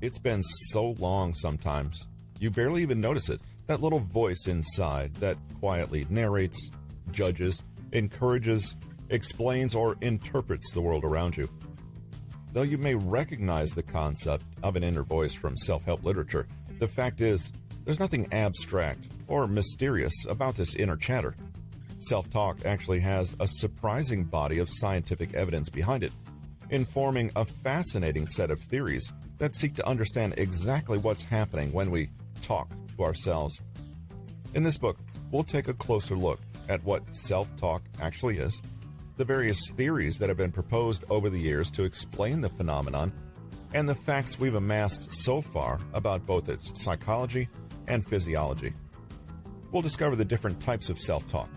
It's been so long sometimes, you barely even notice it. That little voice inside that quietly narrates, judges, encourages, explains, or interprets the world around you. Though you may recognize the concept of an inner voice from self-help literature, the fact is, there's nothing abstract or mysterious about this inner chatter. Self-talk actually has a surprising body of scientific evidence behind it, informing a fascinating set of theories that seek to understand exactly what's happening when we talk to ourselves. In this book, we'll take a closer look at what self-talk actually is, the various theories that have been proposed over the years to explain the phenomenon, and the facts we've amassed so far about both its psychology and physiology. We'll discover the different types of self-talk,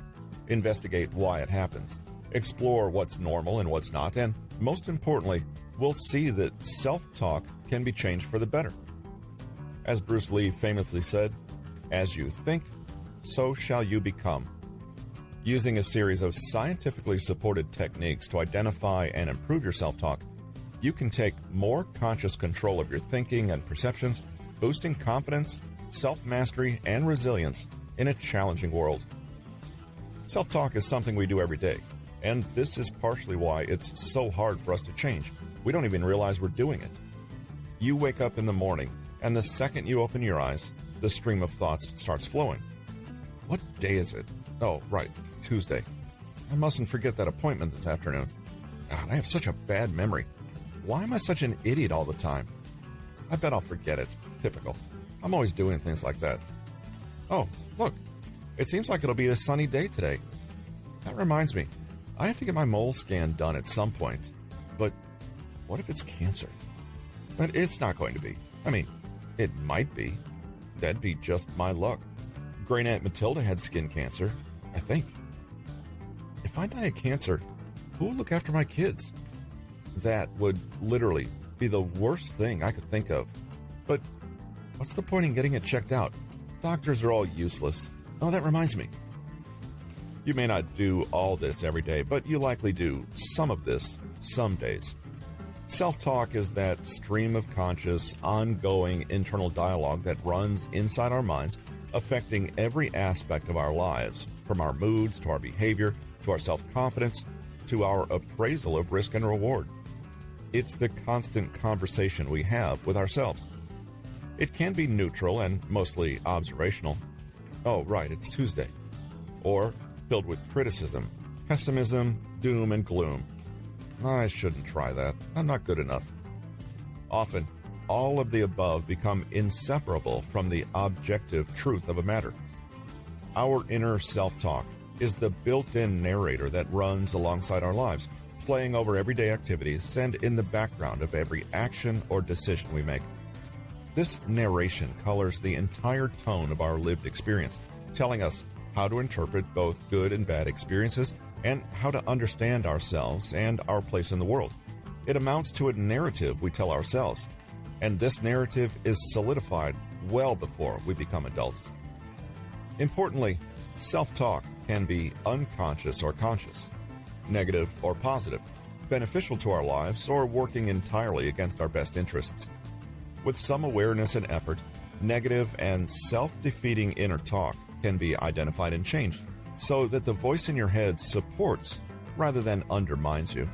investigate why it happens, explore what's normal and what's not, and most importantly, we'll see that self-talk can be changed for the better. As Bruce Lee famously said, "As you think, so shall you become." Using a series of scientifically supported techniques to identify and improve your self-talk, you can take more conscious control of your thinking and perceptions, boosting confidence, self-mastery, and resilience in a challenging world. Self-talk is something we do every day, and this is partially why it's so hard for us to change. We don't even realize we're doing it. You wake up in the morning, and the second you open your eyes, the stream of thoughts starts flowing. What day is it? Oh, right, Tuesday. I mustn't forget that appointment this afternoon. God, I have such a bad memory. Why am I such an idiot all the time? I bet I'll forget it. Typical. I'm always doing things like that. Oh, look. It seems like it'll be a sunny day today. That reminds me. I have to get my mole scan done at some point. But what if it's cancer? But it's not going to be. I mean, it might be. That'd be just my luck. Great Aunt Matilda had skin cancer, I think. If I die of cancer, who will look after my kids? That would literally be the worst thing I could think of. But what's the point in getting it checked out? Doctors are all useless. Oh, that reminds me. You may not do all this every day, but you likely do some of this some days. Self-talk is that stream of conscious, ongoing internal dialogue that runs inside our minds, affecting every aspect of our lives, from our moods to our behavior, to our self-confidence, to our appraisal of risk and reward. It's the constant conversation we have with ourselves. It can be neutral and mostly observational. Oh, right, it's Tuesday. Or filled with criticism, pessimism, doom, and gloom. I shouldn't try that. I'm not good enough. Often, all of the above become inseparable from the objective truth of a matter. Our inner self-talk is the built-in narrator that runs alongside our lives, playing over everyday activities and in the background of every action or decision we make. This narration colors the entire tone of our lived experience, telling us how to interpret both good and bad experiences and how to understand ourselves and our place in the world. It amounts to a narrative we tell ourselves, and this narrative is solidified well before we become adults. Importantly, self-talk can be unconscious or conscious, negative or positive, beneficial to our lives or working entirely against our best interests. With some awareness and effort, negative and self-defeating inner talk can be identified and changed so that the voice in your head supports rather than undermines you.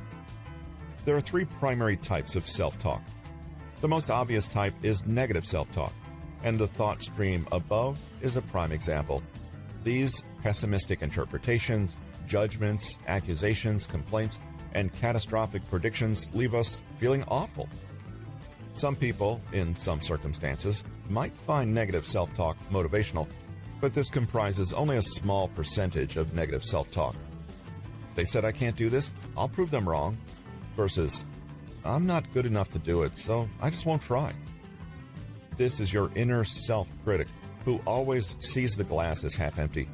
There are three primary types of self-talk. The most obvious type is negative self-talk, and the thought stream above is a prime example. These pessimistic interpretations, judgments, accusations, complaints, and catastrophic predictions leave us feeling awful. Some people, in some circumstances, might find negative self-talk motivational, but this comprises only a small percentage of negative self-talk. They said I can't do this, I'll prove them wrong, versus I'm not good enough to do it, so I just won't try. This is your inner self-critic who always sees the glass as half empty.